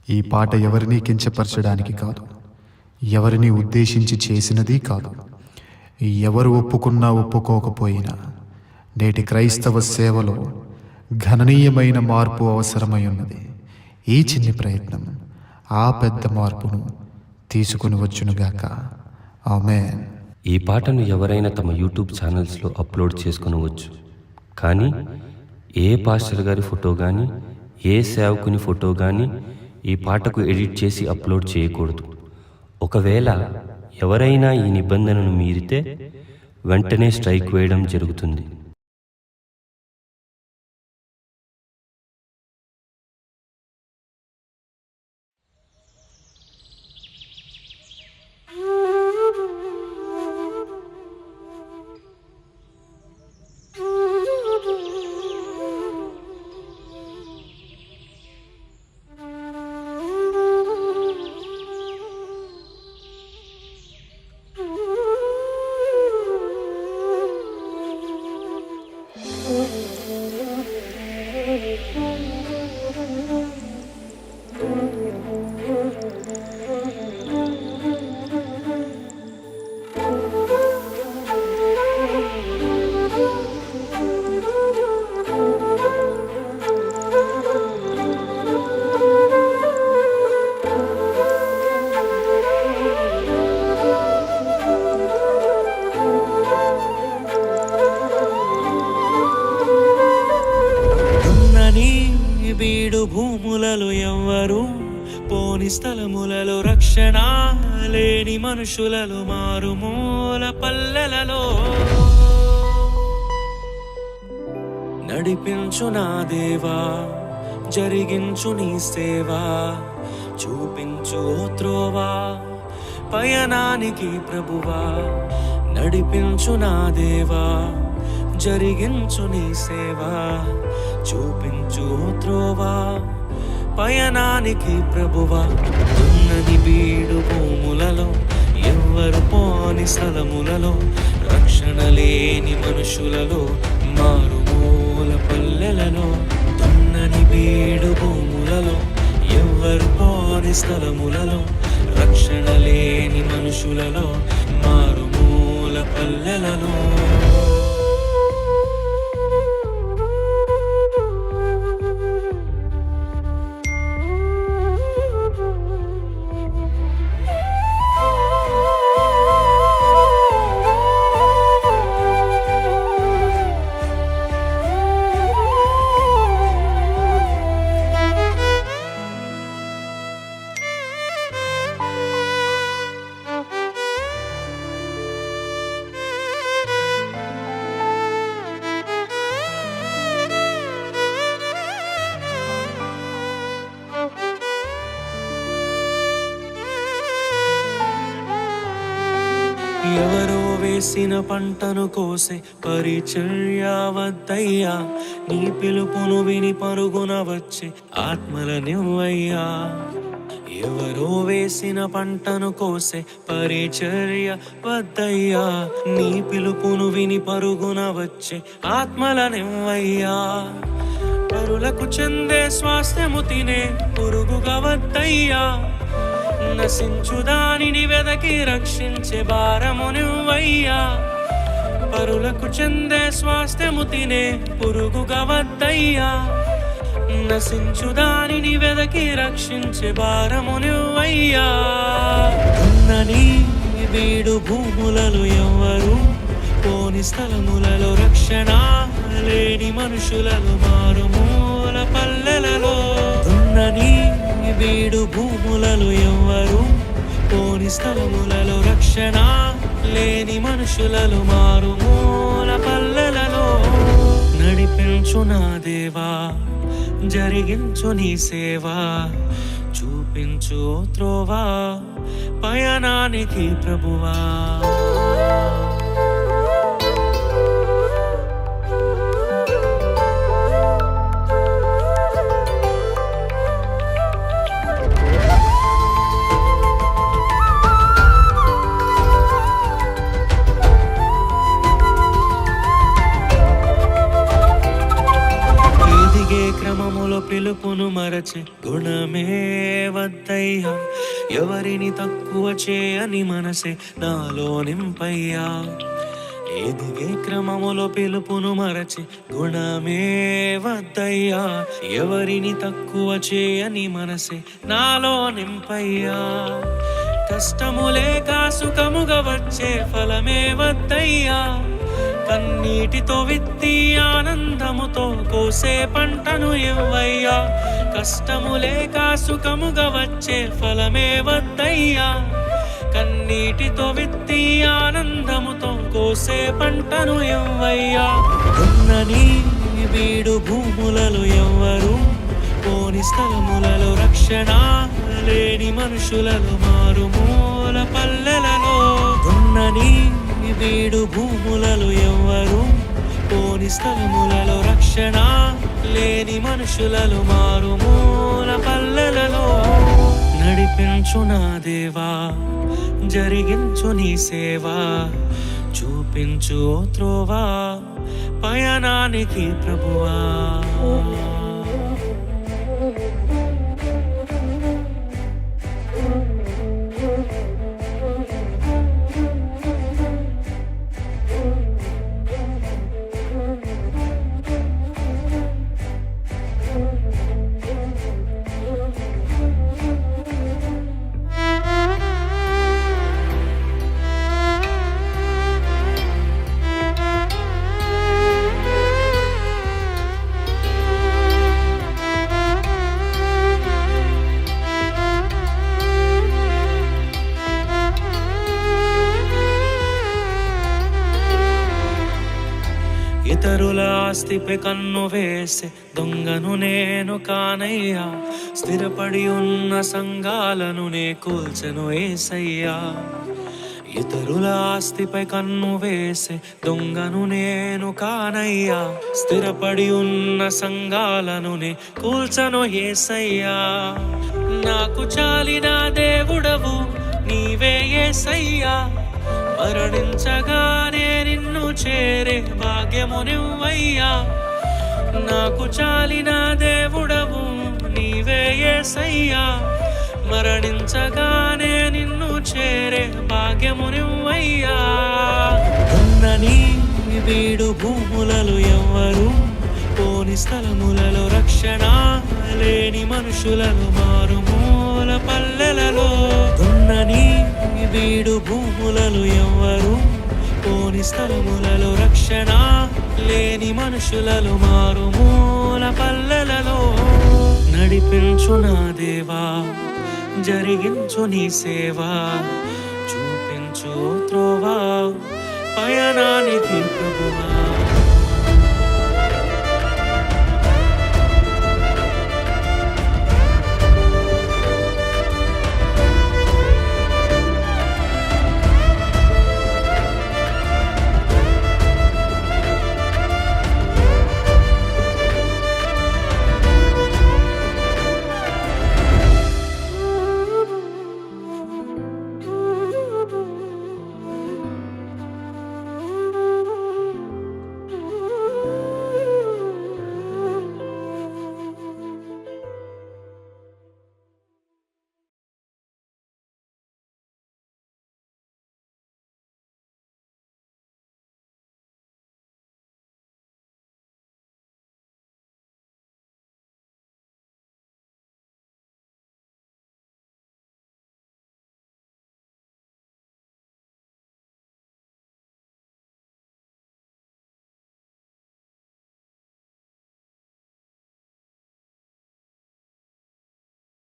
ఈ పాట ఎవరిని కించపరచడానికి కాదు, ఎవరిని ఉద్దేశించి చేసినది కాదు. ఎవరు ఒప్పుకున్నా ఒప్పుకోకపోయినా నేటి క్రైస్తవ సేవలో గణనీయమైన మార్పు అవసరమై ఉన్నది. ఈ చిన్ని ప్రయత్నం ఆ పెద్ద మార్పును తీసుకుని వచ్చునుగాక. ఆమేన్. ఈ పాటను ఎవరైనా తమ యూట్యూబ్ ఛానల్స్లో అప్లోడ్ చేసుకునవచ్చు, కానీ ఏ పాస్టర్ గారి ఫోటో కానీ ఏ సేవకుని ఫోటో కానీ ఈ పాటకు ఎడిట్ చేసి అప్లోడ్ చేయకూడదు. ఒకవేళ ఎవరైనా ఈ నిబంధనను మీరితే వెంటనే స్ట్రైక్ వేయడం జరుగుతుంది. బీడు భూములలో ఎవ్వరు పోని స్థలములలో రక్షణ లేని మనుషులలో మారుమూల పల్లెలలో నడిపించు నా దేవా, జరిగించు నీ సేవా, చూపించు త్రోవా పయనానికి ప్రభువా. నడిపించు నా దేవా, జరిగించు నీ సేవా, చూపించు త్రోవా పయనానికి ప్రభువా. ఉన్నది బీడు భూములలో ఎవ్వరు పోని స్థలములలో రక్షణ లేని మనుషులలో మారుమూల పల్లెలలో. దున్నని బీడు భూములలో ఎవ్వరు పోని స్థలములలో రక్షణ లేని మనుషులలో మారుమూల పల్లెలలో. ఎవరో వేసిన పంటను కోసే పరిచర్య వద్దయ్యా, నీ పిలుపును విని పరుగున వచ్చే ఆత్మలనివ్వయ్యా. ఎవరో వేసిన పంటను కోసే పరిచర్య వద్దయ్యా, నీ పిలుపును విని పరుగున వచ్చే ఆత్మలనివ్వయ్యా. పరులకు చెందే స్వాస్థ్యము తినే పురుగుగా వద్దయ్యా, నశించు దానిని వెదకి రక్షించే భారము నువ్వయ్యా. పరులకు చెందే స్వాస్థ్యము తినే పురుగుగా వద్దయ్యా, నశించు దానిని వెదకి రక్షించే భారము నువ్వయ్యా. ఉన్నని బీడు భూములలో ఎవ్వరు పోని స్థలములలో రక్షణ లేని మనుషులలో మారుమూల పల్లెలలో. ఉన్నని బీడు భూములలో ఎవ్వరు పోని స్థలములలో రక్షణ లేని మనుషులలో మారుమూల పల్లెలలో. నడిపించు నా దేవా, జరిగించు నీ సేవా, చూపించు త్రోవా పయనానికి ప్రభువా. క్రమములో పిలుపును మరచి మరచే గుణమే వద్దయ్యా. ఎవరిని తక్కువ చేయని మనసే నాలో నింపయ్యా. ఎదిగే క్రమములో పిలుపును మరచి గుణమే వద్దయ్యా. ఎవరిని తక్కువ చేయని మనసే నాలో నింపయ్యా. కష్టములే సుఖముగా వచ్చే ఫలమే వద్దయ్యా. కన్నీటితో విత్తి ఆనందముతో కోసే పంటను ఇవ్వయ్యా. కష్టములే సుఖముగా వచ్చే ఫలమే వద్దయ్యా. కన్నీటితో విత్తి ఆనందముతో కోసే పంటను ఇవ్వయ్యా. ఉన్నని వీడు భూములలో ఎవ్వరు పోని స్థలములలో రక్షణ లేని మనుషులలో మారుమూల పల్లెలలో. ఉన్నని వీడు భూములలో ఎవ్వరు పోని స్థలములలో రక్షణ లేని మనుషులలో మారుమూల పల్లెలలో. నడిపించు నా దేవా, జరిగించు నీ సేవా, చూపించు ఓ త్రోవా పయనానికి ప్రభువా. ఇతరుల ఆస్తిపై కన్ను వేసే దొంగను నేను కానయ్యా. స్థిరపడి ఉన్న సంఘాలను నే కూల్చెను యేసయ్యా. ఇతరుల ఆస్తిపై కన్ను వేసే దొంగను నేను కానయ్యా. స్థిరపడి ఉన్న సంఘాలను నే కూల్చెను యేసయ్యా. నాకు చాలిన దేవుడవు నీవే యేసయ్యా. మరణించగానే నిన్ను చేరే భాగ్యము నువ్వయ్యా. నాకు చాలిన దేవుడవు నీవే యేసయ్యా. మరణించగానే నిన్ను చేరే భాగ్యము నువ్వయ్యా. ఉన్నని వీడు భూములలో ఎవ్వరు పోని స్థలములలో రక్షణ లేని మనుషులను మారుమూల పల్లెలలో. ఉన్నని వీడు భూములలో ఎవ్వరు పోని స్థలములలో రక్షణ లేని మనుషులలో మారుమూల పల్లెలలో. నడిపించు నా దేవా, జరిగించు నీ సేవా, చూపించు త్రోవా పయనానికి ప్రభువా.